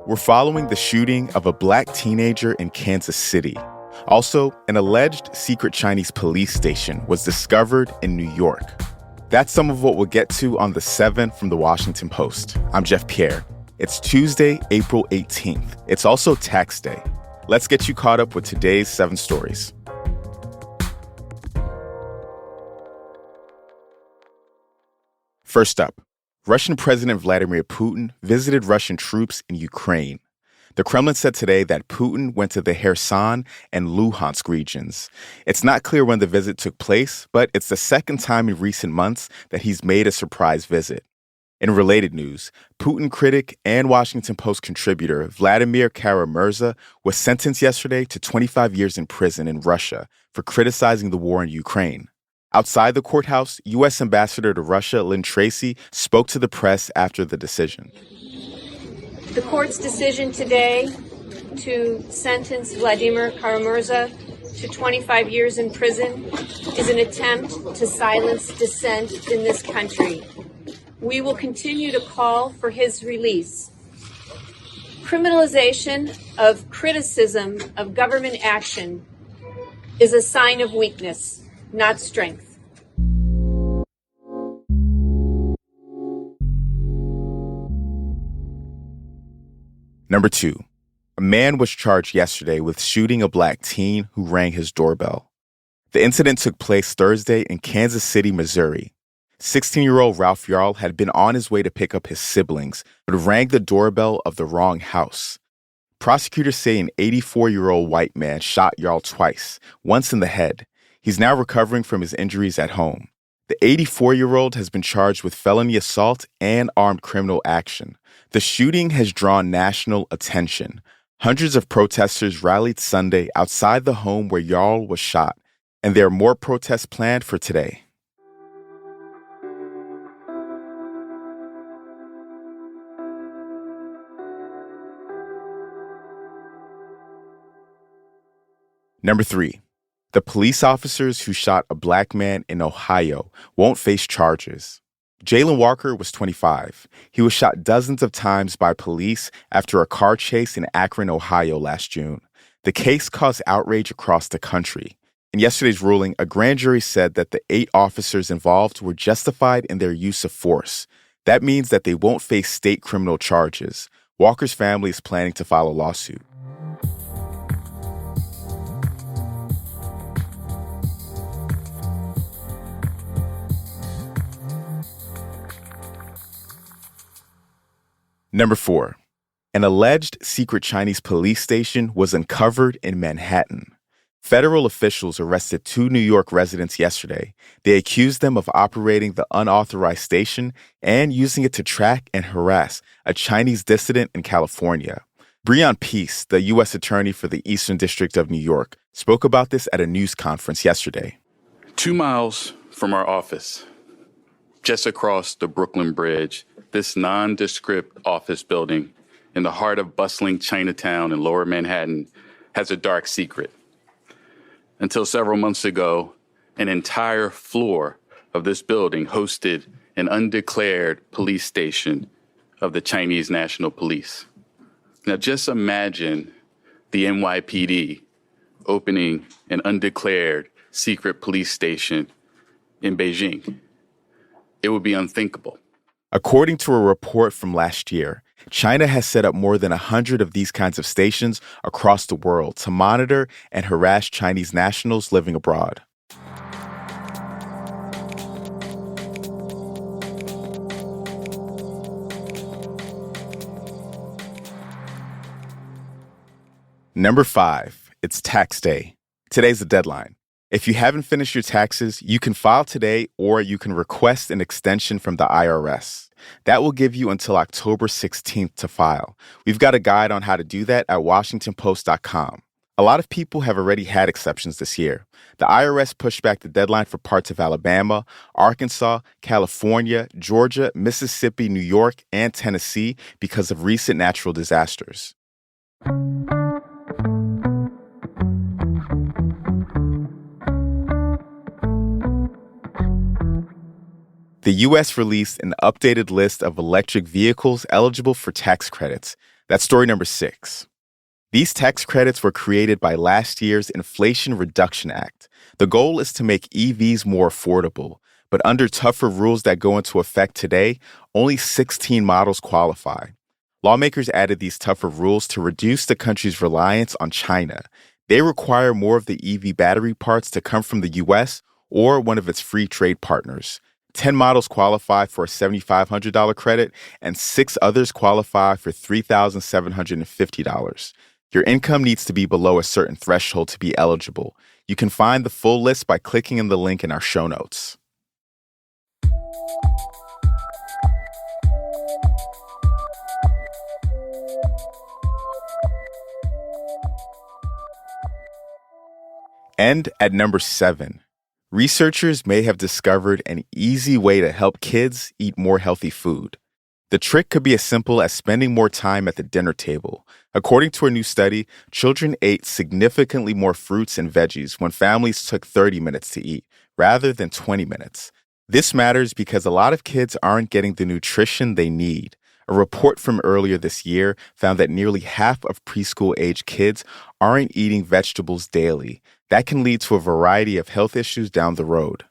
We're following the shooting of a black teenager in Kansas City. Also, an alleged secret Chinese police station was discovered in New York. That's some of what we'll get to on The 7 from The Washington Post. I'm Jeff Pierre. It's Tuesday, April 18th. It's also tax day. Let's get you caught up with today's 7 stories. First up, Russian President Vladimir Putin visited Russian troops in Ukraine. The Kremlin said today that Putin went to the Kherson and Luhansk regions. It's not clear when the visit took place, but it's the second time in recent months that he's made a surprise visit. In related news, Putin critic and Washington Post contributor Vladimir Kara-Murza was sentenced yesterday to 25 years in prison in Russia for criticizing the war in Ukraine. Outside the courthouse, U.S. Ambassador to Russia Lynn Tracy spoke to the press after the decision. The court's decision today to sentence Vladimir Kara-Murza to 25 years in prison is an attempt to silence dissent in this country. We will continue to call for his release. Criminalization of criticism of government action is a sign of weakness, not strength. Number 2, a man was charged yesterday with shooting a black teen who rang his doorbell. The incident took place Thursday in Kansas City, Missouri. 16-year-old Ralph Yarl had been on his way to pick up his siblings, but rang the doorbell of the wrong house. Prosecutors say an 84-year-old white man shot Yarl twice, once in the head. He's now recovering from his injuries at home. The 84-year-old has been charged with felony assault and armed criminal action. The shooting has drawn national attention. Hundreds of protesters rallied Sunday outside the home where Yarl was shot, and there are more protests planned for today. Number 3, the police officers who shot a black man in Ohio won't face charges. Jayland Walker was 25. He was shot dozens of times by police after a car chase in Akron, Ohio last June. The case caused outrage across the country. In yesterday's ruling, a grand jury said that the 8 officers involved were justified in their use of force. That means that they won't face state criminal charges. Walker's family is planning to file a lawsuit. Number 4, an alleged secret Chinese police station was uncovered in Manhattan. Federal officials arrested 2 New York residents yesterday. They accused them of operating the unauthorized station and using it to track and harass a Chinese dissident in California. Breon Peace, the U.S. Attorney for the Eastern District of New York, spoke about this at a news conference yesterday. 2 miles from our office, just across the Brooklyn Bridge, this nondescript office building in the heart of bustling Chinatown in Lower Manhattan has a dark secret. Until several months ago, an entire floor of this building hosted an undeclared police station of the Chinese National Police. Now just imagine the NYPD opening an undeclared secret police station in Beijing. It would be unthinkable. According to a report from last year, China has set up more than 100 of these kinds of stations across the world to monitor and harass Chinese nationals living abroad. Number 5, it's tax day. Today's the deadline. If you haven't finished your taxes, you can file today or you can request an extension from the IRS. That will give you until October 16th to file. We've got a guide on how to do that at WashingtonPost.com. A lot of people have already had exceptions this year. The IRS pushed back the deadline for parts of Alabama, Arkansas, California, Georgia, Mississippi, New York, and Tennessee because of recent natural disasters. the U.S. released an updated list of electric vehicles eligible for tax credits. That's story number 6. These tax credits were created by last year's Inflation Reduction Act. The goal is to make EVs more affordable, but under tougher rules that go into effect today, only 16 models qualify. Lawmakers added these tougher rules to reduce the country's reliance on China. They require more of the EV battery parts to come from the U.S. or one of its free trade partners. 10 models qualify for a $7,500 credit, and 6 others qualify for $3,750. Your income needs to be below a certain threshold to be eligible. You can find the full list by clicking in the link in our show notes. And at number 7, researchers may have discovered an easy way to help kids eat more healthy food. The trick could be as simple as spending more time at the dinner table. According to a new study, children ate significantly more fruits and veggies when families took 30 minutes to eat, rather than 20 minutes. This matters because a lot of kids aren't getting the nutrition they need. A report from earlier this year found that nearly half of preschool-age kids aren't eating vegetables daily. That can lead to a variety of health issues down the road.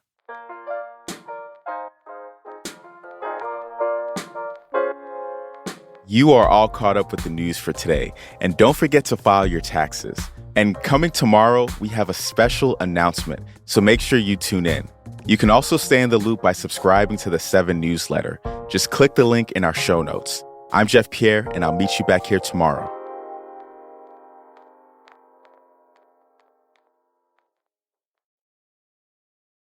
You are all caught up with the news for today, and don't forget to file your taxes. And coming tomorrow, we have a special announcement, so make sure you tune in. You can also stay in the loop by subscribing to the 7 newsletter. Just click the link in our show notes. I'm Jeff Pierre, and I'll meet you back here tomorrow.